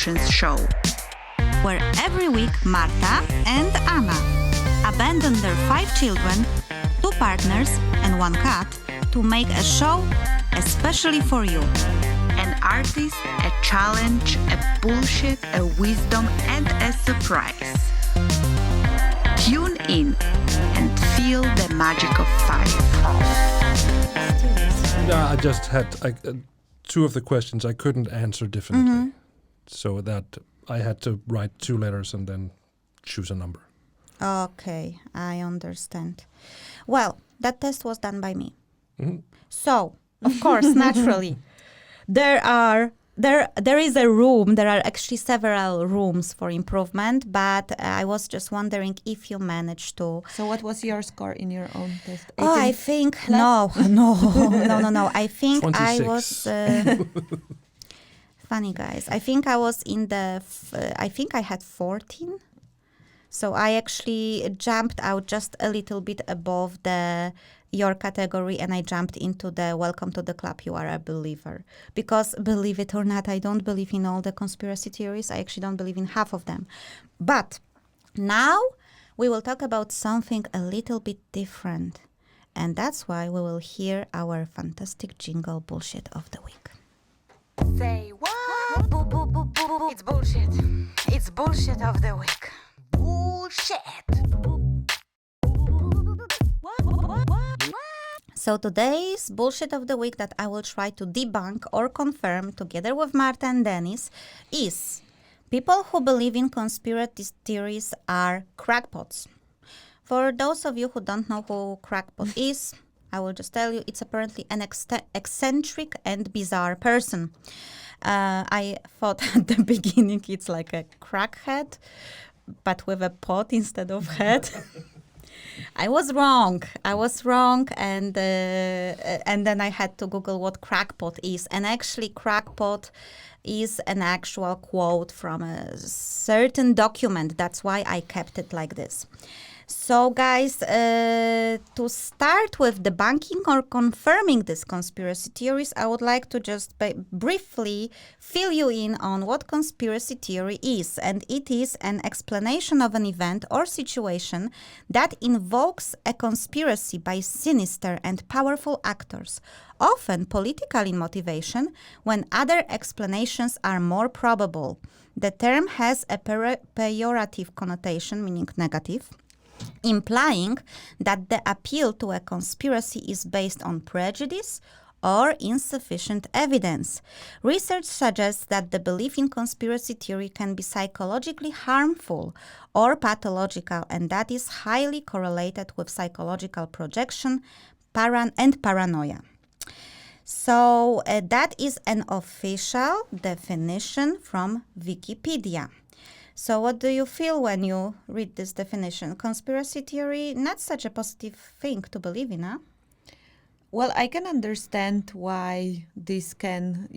5options show, where every week Marta and Anna abandon their 5 children, 2 partners and 1 cat to make a show especially for you. An artist, a challenge, a bullshit, a wisdom and a surprise. Tune in and feel the magic of 5. Yeah, I just had 2 of the questions I couldn't answer definitely. So that I had to write 2 letters and then choose a number. Okay, I understand. Well, that test was done by me. So, of course, naturally, there is a room. There are actually several rooms for improvement, but I was just wondering if you managed to. So what was your score in your own test? Oh, I think no. I think 26. I was. Funny guys. I think I was in the. I think I had 14. So I actually jumped out just a little bit above your category, and I jumped into the welcome to the club, you are a believer. Because believe it or not, I don't believe in all the conspiracy theories. I actually don't believe in half of them. But now we will talk about something a little bit different. And that's why we will hear our fantastic jingle bullshit of the week. Say what? It's bullshit. It's bullshit of the week. Bullshit. So today's bullshit of the week that I will try to debunk or confirm together with Marta and Dennis is people who believe in conspiracy theories are crackpots. For those of you who don't know who crackpot is, I will just tell you it's apparently an eccentric and bizarre person. I thought at the beginning it's like a crackhead, but with a pot instead of head. I was wrong, and then I had to Google what crackpot is. And actually, crackpot is an actual quote from a certain document. That's why I kept it like this. So, guys, to start with debunking or confirming these conspiracy theories, I would like to just briefly fill you in on what conspiracy theory is. And it is an explanation of an event or situation that invokes a conspiracy by sinister and powerful actors, often political in motivation, when other explanations are more probable. The term has a pejorative connotation, meaning negative, implying that the appeal to a conspiracy is based on prejudice or insufficient evidence. Research suggests that the belief in conspiracy theory can be psychologically harmful or pathological, and that is highly correlated with psychological projection and paranoia. So that is an official definition from Wikipedia. So what do you feel when you read this definition? Conspiracy theory, not such a positive thing to believe in, huh? Well, I can understand why this can,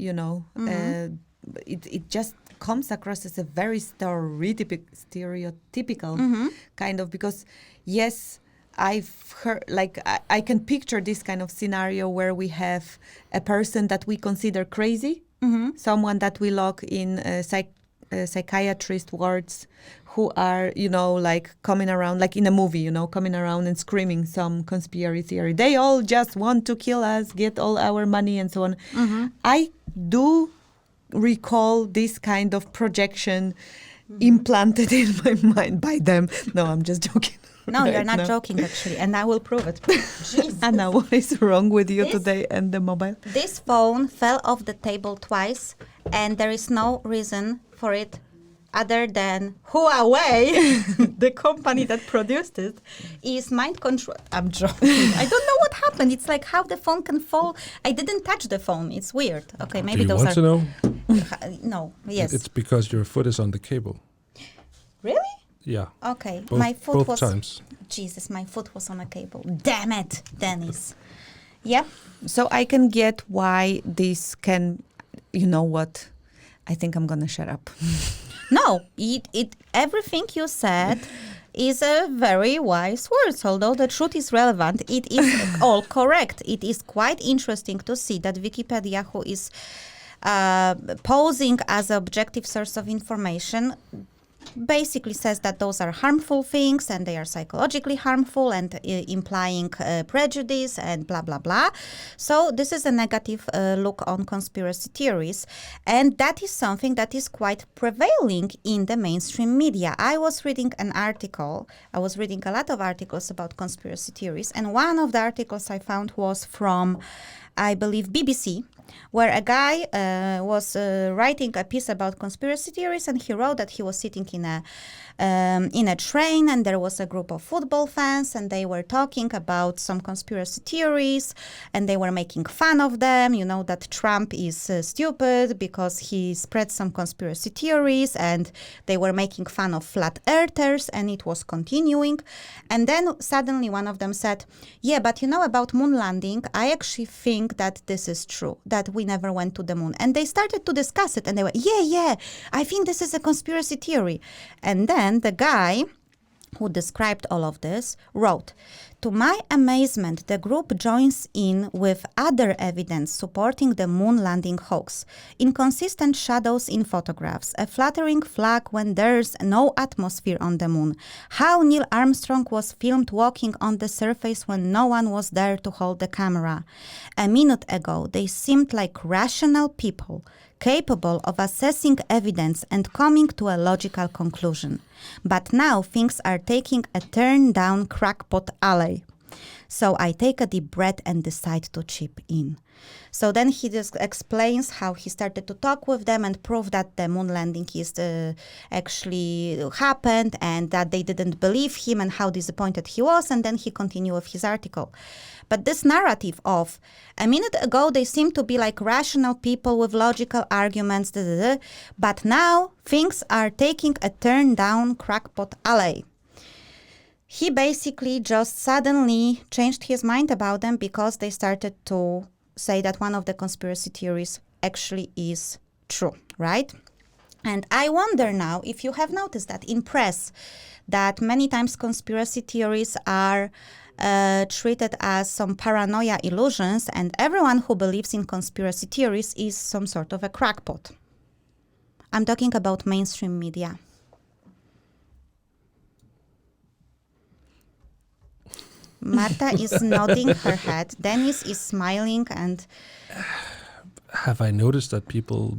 it just comes across as a very stereotypical kind of, because yes, I've heard, I can picture this kind of scenario where we have a person that we consider crazy, someone that we lock in psychiatrist wards, who are, coming around, like in a movie, coming around and screaming some conspiracy theory. They all just want to kill us, get all our money and so on. I do recall this kind of projection implanted in my mind by them. No, I'm just joking. No, you're not joking, actually, and I will prove it. Anna, what is wrong with you today and the mobile? This phone fell off the table twice, and there is no reason for it other than Huawei, the company that produced it, is mind control. I'm joking. I don't know what happened. It's like how the phone can fall. I didn't touch the phone. It's weird. Okay, maybe Do you those want to know? No, yes. It's because your foot is on the cable. Really? Yeah. Okay, my foot was... Both times. Jesus, my foot was on a cable. Damn it, Dennis. Yeah. So I can get why this can, you know what? I think I'm going to shut up. No, everything you said is a very wise words. Although the truth is relevant, it is all correct. It is quite interesting to see that Wikipedia, who is posing as an objective source of information basically says that those are harmful things and they are psychologically harmful and implying prejudice and blah, blah, blah. So this is a negative look on conspiracy theories. And that is something that is quite prevailing in the mainstream media. I was reading a lot of articles about conspiracy theories. And one of the articles I found was from, I believe, BBC, where a guy was writing a piece about conspiracy theories, and he wrote that he was sitting in a train, and there was a group of football fans, and they were talking about some conspiracy theories, and they were making fun of them. You know that Trump is stupid because he spread some conspiracy theories, and they were making fun of flat earthers, and it was continuing. And then suddenly one of them said, "Yeah, but you know about moon landing, I actually think that this is true, that we never went to the moon." And they started to discuss it, and they were, yeah, I think this is a conspiracy theory. And then the guy who described all of this wrote, "To my amazement, the group joins in with other evidence supporting the moon landing hoax. Inconsistent shadows in photographs, a fluttering flag when there's no atmosphere on the moon, how Neil Armstrong was filmed walking on the surface when no one was there to hold the camera. A minute ago, they seemed like rational people, capable of assessing evidence and coming to a logical conclusion. But now things are taking a turn down crackpot alley. So I take a deep breath and decide to chip in." So then he just explains how he started to talk with them and prove that the moon landing is actually happened and that they didn't believe him and how disappointed he was. And then he continued with his article. But this narrative of a minute ago, they seem to be like rational people with logical arguments, but now things are taking a turn down crackpot alley. He basically just suddenly changed his mind about them because they started to say that one of the conspiracy theories actually is true, right? And I wonder now if you have noticed that in press, that many times conspiracy theories are treated as some paranoia illusions, and everyone who believes in conspiracy theories is some sort of a crackpot. I'm talking about mainstream media. Marta is nodding her head. Dennis is smiling and... Have I noticed that people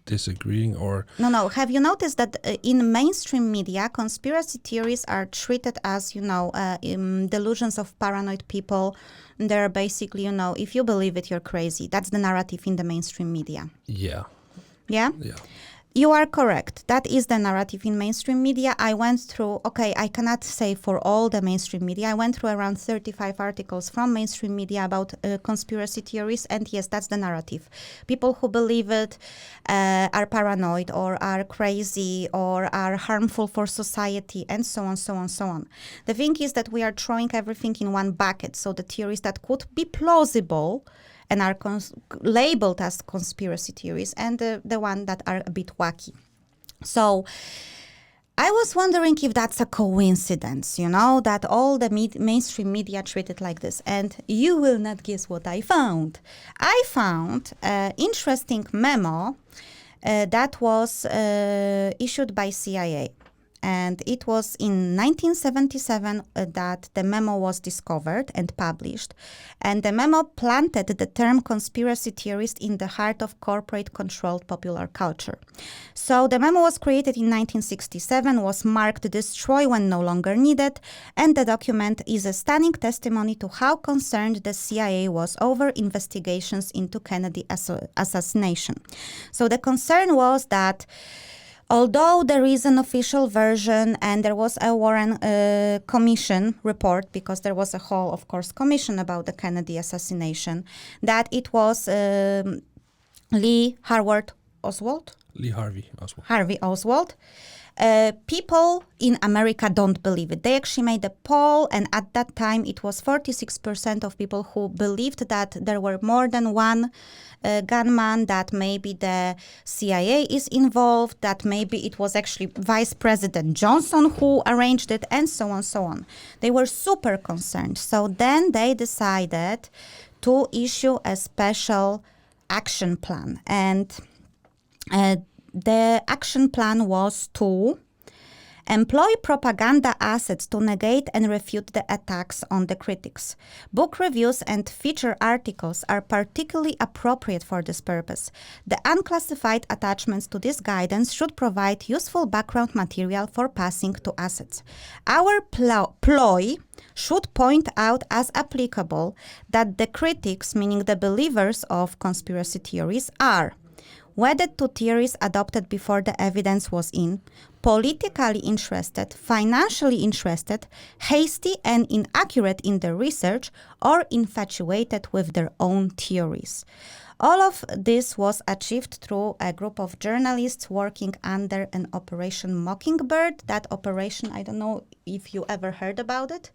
disagreeing or... No. Have you noticed that in mainstream media, conspiracy theories are treated as, delusions of paranoid people? They're basically, if you believe it, you're crazy. That's the narrative in the mainstream media. Yeah. Yeah? Yeah. You are correct. That is the narrative in mainstream media. I went through, I cannot say for all the mainstream media. I went through around 35 articles from mainstream media about conspiracy theories. And yes, that's the narrative. People who believe it are paranoid or are crazy or are harmful for society and so on, so on, so on. The thing is that we are throwing everything in one bucket. So the theories that could be plausible and are labeled as conspiracy theories, and the one that are a bit wacky. So I was wondering if that's a coincidence, that all the mainstream media treat it like this. And you will not guess what I found. I found an interesting memo that was issued by CIA. And it was in 1977 that the memo was discovered and published. And the memo planted the term conspiracy theorist in the heart of corporate-controlled popular culture. So the memo was created in 1967, was marked destroy when no longer needed, and the document is a stunning testimony to how concerned the CIA was over investigations into Kennedy assassination. So the concern was that although there is an official version and there was a Warren Commission report, because there was a whole, of course, commission about the Kennedy assassination, that it was Lee Harvey Oswald. People in America don't believe it. They actually made a poll, and at that time it was 46% of people who believed that there were more than one gunman, that maybe the CIA is involved, that maybe it was actually Vice President Johnson who arranged it, and so on, so on. They were super concerned. So then they decided to issue a special action plan. And the action plan was to employ propaganda assets to negate and refute the attacks on the critics. Book reviews and feature articles are particularly appropriate for this purpose. The unclassified attachments to this guidance should provide useful background material for passing to assets. Our ploy should point out as applicable that the critics, meaning the believers of conspiracy theories, are wedded to theories adopted before the evidence was in, politically interested, financially interested, hasty and inaccurate in their research, or infatuated with their own theories. All of this was achieved through a group of journalists working under an Operation Mockingbird. That operation, I don't know if you ever heard about it.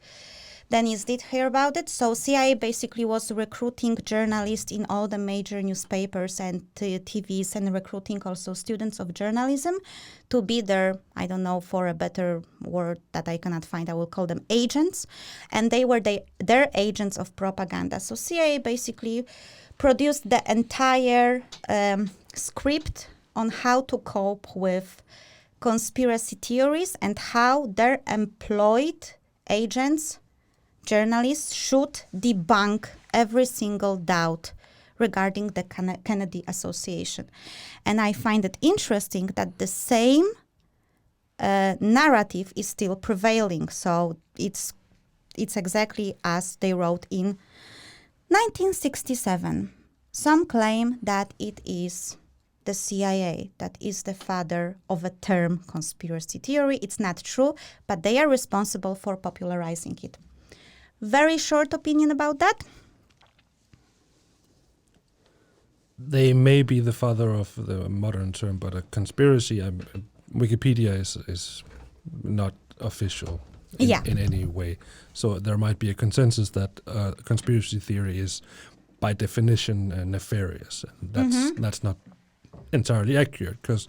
Dennis did hear about it. So CIA basically was recruiting journalists in all the major newspapers and TVs, and recruiting also students of journalism to be their, I don't know, for a better word that I cannot find, I will call them agents. And they were their agents of propaganda. So CIA basically produced the entire script on how to cope with conspiracy theories and how their employed agents, journalists, should debunk every single doubt regarding the Kennedy Association. And I find it interesting that the same narrative is still prevailing. So it's exactly as they wrote in 1967. Some claim that it is the CIA that is the father of a term conspiracy theory. It's not true, but they are responsible for popularizing it. Very short opinion about that. They may be the father of the modern term, but a conspiracy, Wikipedia is not official in any way. So there might be a consensus that conspiracy theory is by definition nefarious. That's not entirely accurate, because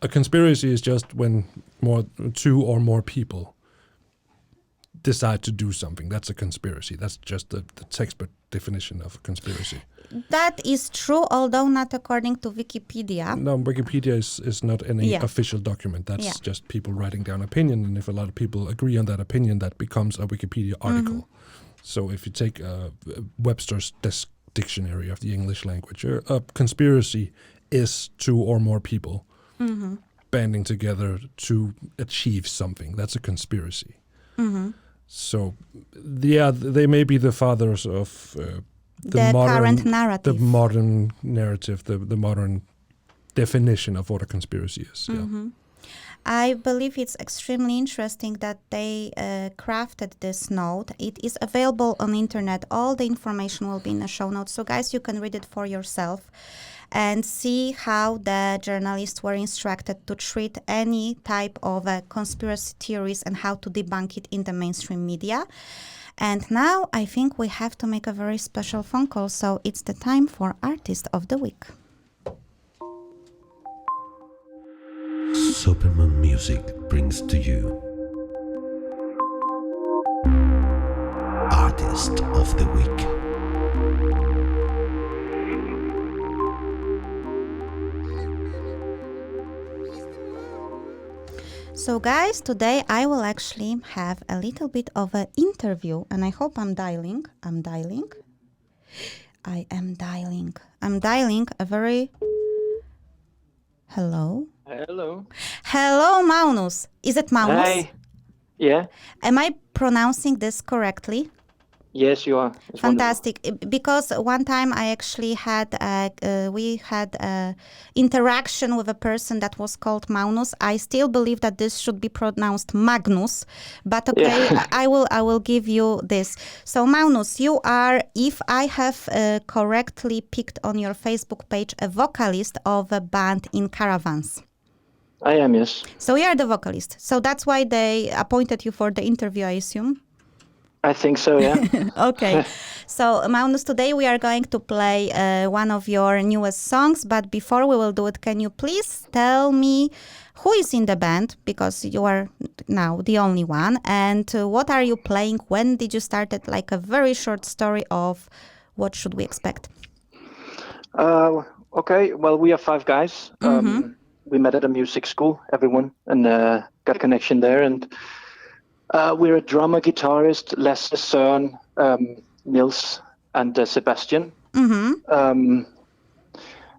a conspiracy is just when two or more people decide to do something. That's a conspiracy. That's just the textbook definition of a conspiracy. That is true, although not according to Wikipedia. No, Wikipedia is not any official document. That's just people writing down opinion, and if a lot of people agree on that opinion, that becomes a Wikipedia article. So if you take Webster's dictionary of the English language, a conspiracy is two or more people banding together to achieve something. That's a conspiracy. So, they may be the fathers of the current narrative. The modern narrative, the modern definition of what a conspiracy is. I believe it's extremely interesting that they crafted this note. It is available on internet. All the information will be in the show notes. So guys, you can read it for yourself and see how the journalists were instructed to treat any type of conspiracy theories and how to debunk it in the mainstream media. And now I think we have to make a very special phone call. So it's the time for Artist of the Week. Superman Music brings to you Artist of the Week. So guys, today I will actually have a little bit of an interview, and I hope I'm dialing a very... Hello? Hello, Maunus. Is it Maunus? Hi. Yeah. Am I pronouncing this correctly? Yes, you are. It's fantastic. Wonderful. Because one time I actually had we had a interaction with a person that was called Maunus. I still believe that this should be pronounced Magnus, but okay, yeah. I will give you this. So Maunus, you are, if I have correctly picked on your Facebook page, a vocalist of a band in Caravans. I am, yes. So you are the vocalist. So that's why they appointed you for the interview, I assume? I think so, yeah. Okay. So, Maunus, today we are going to play one of your newest songs. But before we will do it, can you please tell me who is in the band? Because you are now the only one. And what are you playing? When did you start it? Like a very short story of what should we expect? Okay, well, we are 5 guys. We met at a music school, everyone, and got connection there. And we're a drummer, guitarist, Lasse, Søren, Nils, and Sebastian.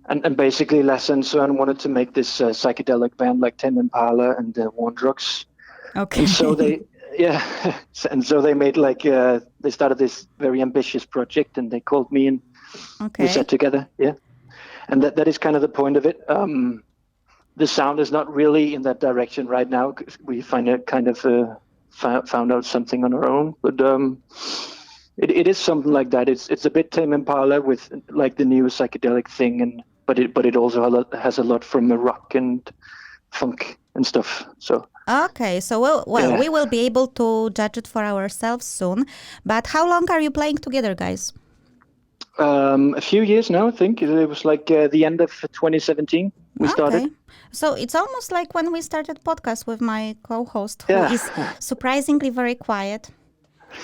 And basically, Lasse and Søren wanted to make this psychedelic band like Tame Impala and War Drugs. Okay. And so they made they started this very ambitious project, and they called me, and we sat together. Yeah, and that is kind of the point of it. The sound is not really in that direction right now. 'Cause we found out something on our own, but it is something like that. It's a bit Tame Impala with like the new psychedelic thing, but it also has a lot from the rock and funk and stuff. So. Okay, so we will be able to judge it for ourselves soon. But how long are you playing together, guys? A few years now, I think. It was like the end of 2017 we started. So it's almost like when we started podcast with my co-host, who is surprisingly very quiet.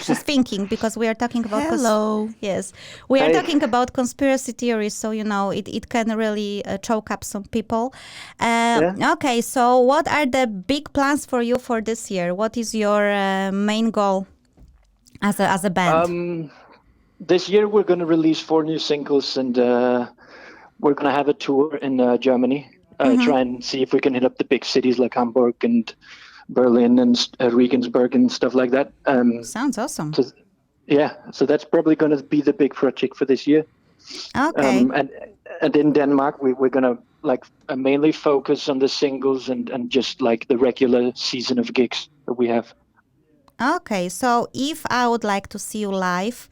She's thinking because we are talking about... Hello. Yes. We are talking about conspiracy theories, so, it can really choke up some people. Okay, so what are the big plans for you for this year? What is your main goal as a band? This year we're going to release 4 new singles, and we're going to have a tour in Germany. Try and see if we can hit up the big cities like Hamburg and Berlin and Regensburg and stuff like that. Sounds awesome. So that's probably going to be the big project for this year. Okay. And in Denmark, we're going to mainly focus on the singles and just like the regular season of gigs that we have. Okay, so if I would like to see you live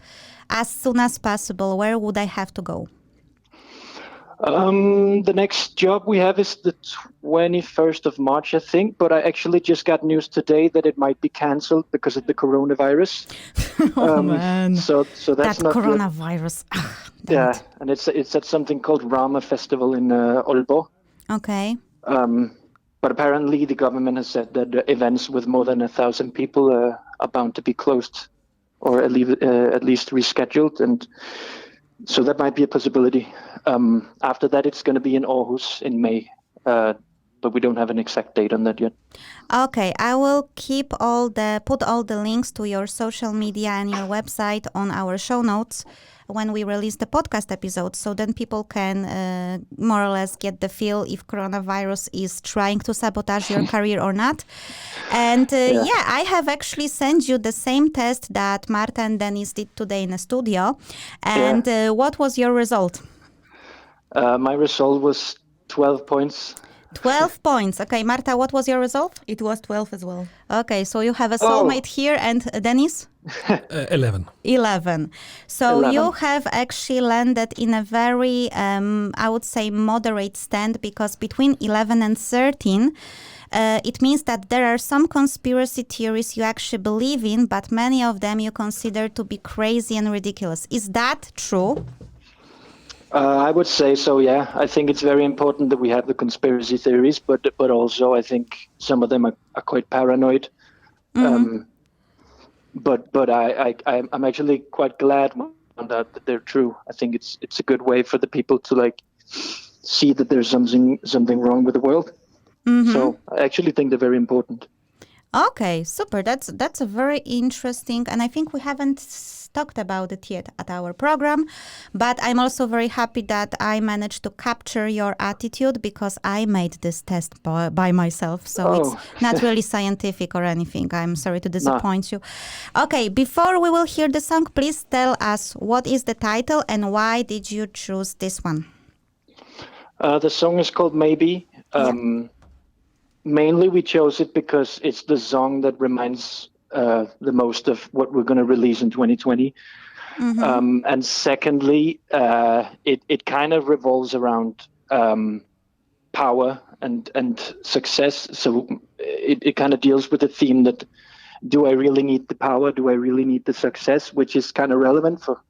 as soon as possible, where would I have to go? The next job we have is the 21st of March, I think, but I actually just got news today that it might be cancelled because of the coronavirus. Man. So that's that not coronavirus. And it's at something called Rama Festival in Aalborg. Okay. But apparently the government has said that events with more than 1,000 people are bound to be closed or at least rescheduled, and so that might be a possibility. After that, it's going to be in Aarhus in May, but we don't have an exact date on that yet. Okay, I will put all the links to your social media and your website on our show notes when we release the podcast episode, so then people can more or less get the feel if coronavirus is trying to sabotage your career or not. And I have actually sent you the same test that Marta and Dennis did today in the studio. And what was your result? My result was 12 points. 12 points. Okay, Marta, what was your result? It was 12 as well. Okay, so you have a soulmate here, and Dennis? 11. 11. So 11. you have actually landed in a very, I would say, moderate stand, because between 11 and 13, it means that there are some conspiracy theories you actually believe in, but many of them you consider to be crazy and ridiculous. Is that true? I would say so, yeah. I think it's very important that we have the conspiracy theories, but also I think some of them are quite paranoid. But I'm actually quite glad that they're true. I think it's a good way for the people to see that there's something wrong with the world. So I actually think they're very important. Okay, super. That's a very interesting, and I think we haven't talked about it yet at our program, but I'm also very happy that I managed to capture your attitude, because I made this test by myself, so it's not really scientific or anything. I'm sorry to disappoint you. Okay, before we will hear the song, please tell us what is the title and why did you choose this one? The song is called Maybe. Mainly we chose it because it's the song that reminds the most of what we're going to release in 2020. And secondly, it kind of revolves around power and success. So it kind of deals with the theme that, do I really need the power? Do I really need the success? Which is kind of relevant for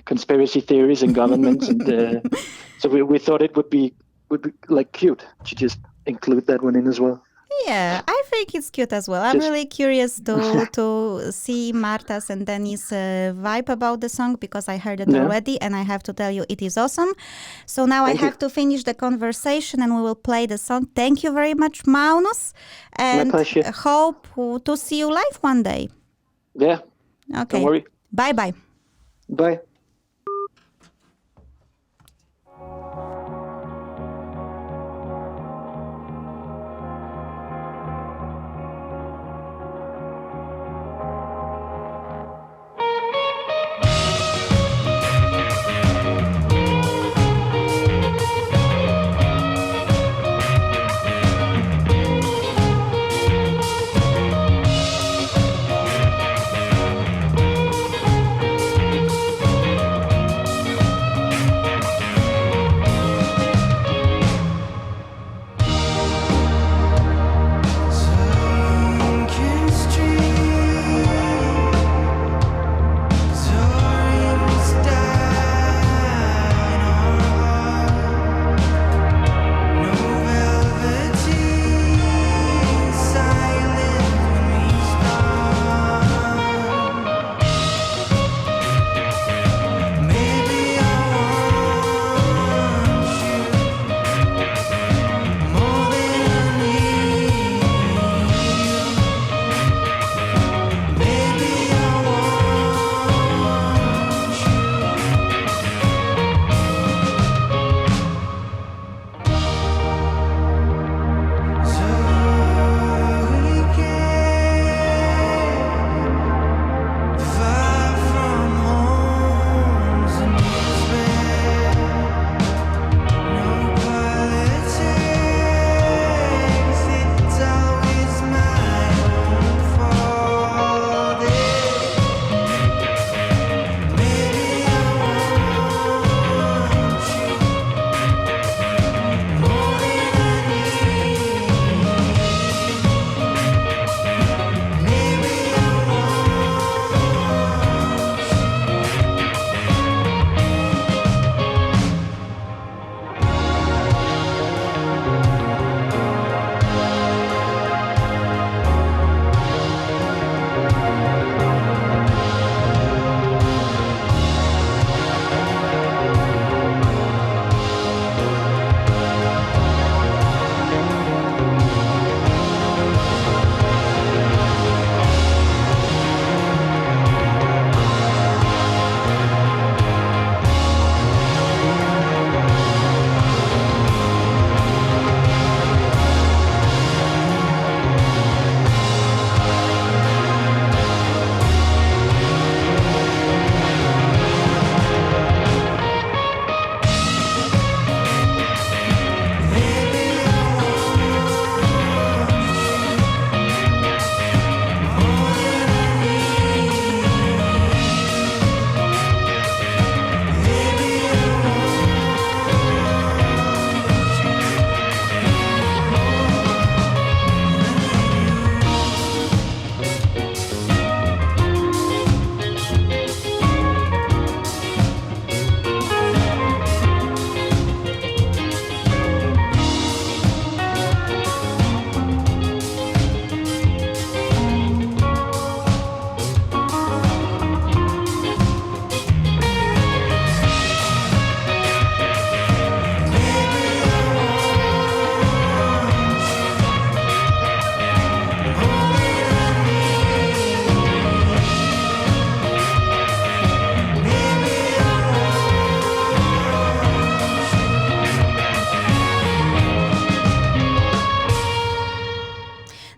conspiracy theories and governments. And so we thought it would be cute to just include that one in as well. Yeah, I think it's cute as well. I'm really curious to see Marta's and Dennis' vibe about the song because I heard it already, and I have to tell you, it is awesome. So now I have to finish the conversation, and we will play the song. Thank you very much, Maunus, and hope to see you live one day. Yeah. Okay. Don't worry. Bye-bye. Bye.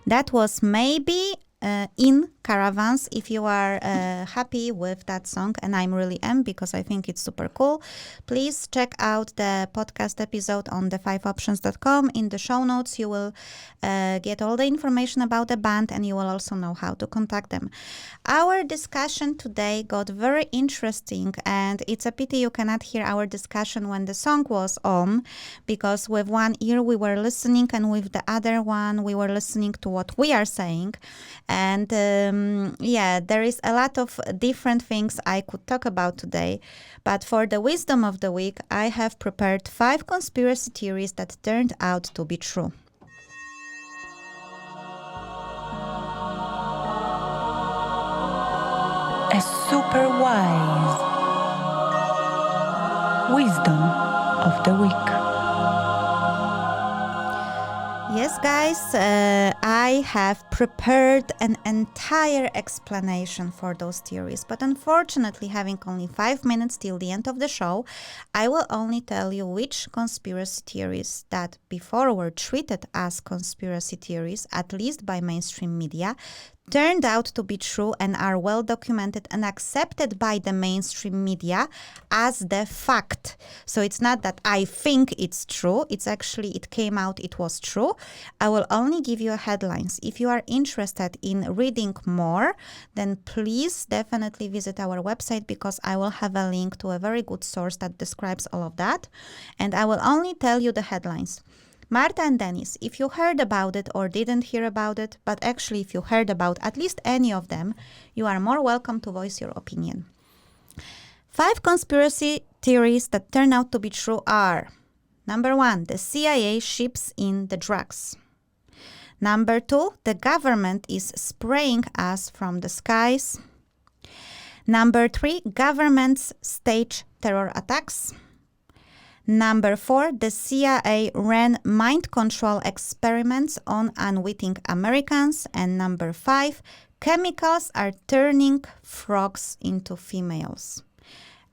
That was Maybe in Caravans. If you are happy with that song, and I'm really am because I think it's super cool, please check out the podcast episode on the 5options.com. In the show notes, you will get all the information about the band, and you will also know how to contact them. Our discussion today got very interesting, and it's a pity you cannot hear our discussion when the song was on, because with one ear we were listening and with the other one we were listening to what we are saying. And there is a lot of different things I could talk about today. But for the wisdom of the week, I have prepared 5 conspiracy theories that turned out to be true. Wise Wisdom of the Week. Yes, guys, I have prepared an entire explanation for those theories, but unfortunately, having only 5 minutes till the end of the show, I will only tell you which conspiracy theories that before were treated as conspiracy theories, at least by mainstream media, turned out to be true and are well documented and accepted by the mainstream media as the fact. So it's not that I think it's true, it's actually, it came out, it was true. I will only give you headlines. If you are interested in reading more, then please definitely visit our website, because I will have a link to a very good source that describes all of that. And I will only tell you the headlines. Marta and Dennis, if you heard about it or didn't hear about it, but actually if you heard about at least any of them, you are more welcome to voice your opinion. 5 conspiracy theories that turn out to be true are: number 1, the CIA ships in the drugs. Number 2, the government is spraying us from the skies. Number 3, governments stage terror attacks. Number 4, the CIA ran mind control experiments on unwitting Americans. And number 5, chemicals are turning frogs into females.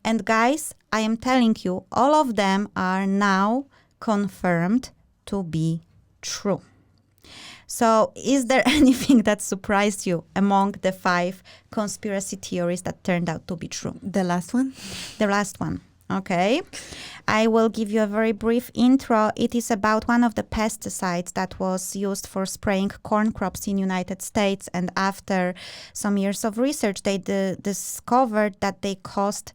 And guys, I am telling you, all of them are now confirmed to be true. So is there anything that surprised you among the 5 conspiracy theories that turned out to be true? The last one? The last one. Okay. I will give you a very brief intro. It is about one of the pesticides that was used for spraying corn crops in United States. And after some years of research, they discovered that they caused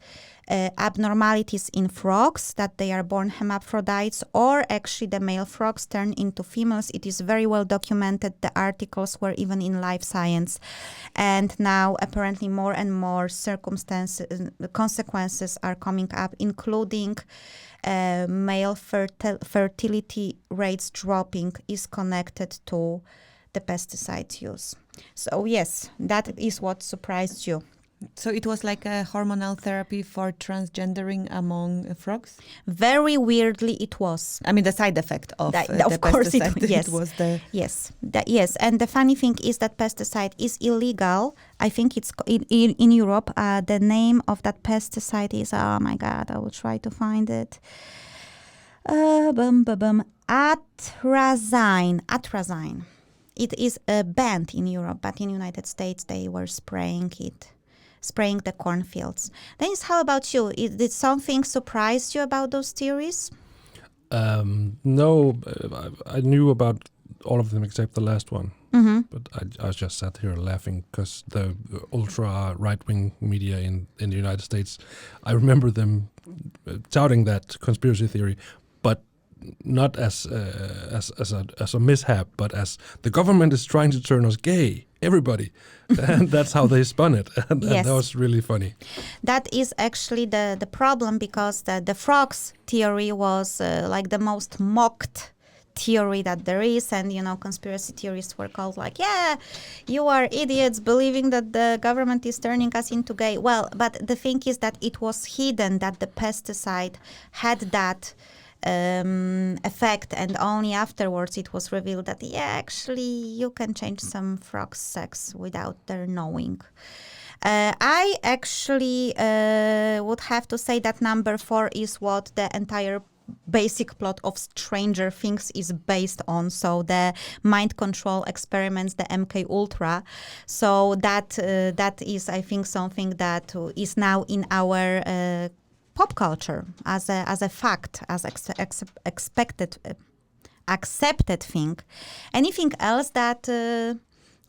abnormalities in frogs, that they are born hermaphrodites, or actually the male frogs turn into females. It is very well documented. The articles were even in Life Science. And now apparently more and more consequences are coming up, including male fertility rates dropping is connected to the pesticide use. So yes, that is what surprised you. So it was like a hormonal therapy for transgendering among frogs? Very weirdly, it was. I mean, the side effect of of the course pesticide. Yes. It was the... Yes. Yes. And the funny thing is that pesticide is illegal. I think it's in Europe. The name of that pesticide is, oh my God, I will try to find it. Atrazine. It is banned in Europe, but in United States they were spraying the cornfields. Dennis, how about you? Did something surprise you about those theories? No, I knew about all of them except the last one. Mm-hmm. But I just sat here laughing because the ultra right-wing media in the United States, I remember them touting that conspiracy theory, but not as a mishap, but as the government is trying to turn us gay. Everybody. And that's how they spun it. And Yes. that was really funny. That is actually the problem, because the frogs theory was like the most mocked theory that there is. And, conspiracy theorists were called like, yeah, you are idiots believing that the government is turning us into gay. Well, but the thing is that it was hidden that the pesticide had that effect, and only afterwards it was revealed that actually you can change some frogs' sex without their knowing. I actually would have to say that number 4 is what the entire basic plot of Stranger Things is based on. So the mind control experiments, the MK Ultra. So that is, I think, something that is now in our pop culture as a fact, as accepted thing. Anything else that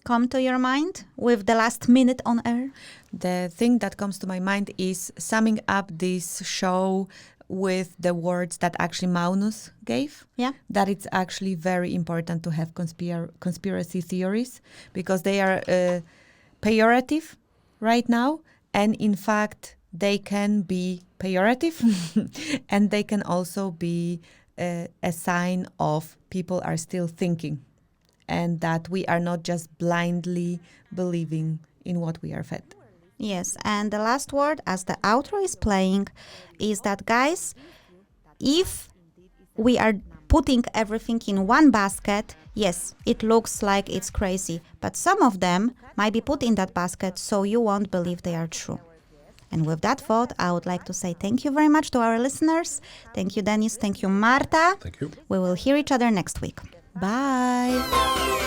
come to your mind with the last minute on air? The thing that comes to my mind is summing up this show with the words that actually Maunus gave. Yeah. That it's actually very important to have conspiracy theories, because they are pejorative right now, and in fact they can be pejorative and they can also be a sign of people are still thinking, and that we are not just blindly believing in what we are fed. Yes, and the last word, as the outro is playing, is that, guys, if we are putting everything in one basket, yes, it looks like it's crazy, but some of them might be put in that basket so you won't believe they are true. And with that thought, I would like to say thank you very much to our listeners. Thank you, Denis. Thank you, Marta. Thank you. We will hear each other next week. Bye.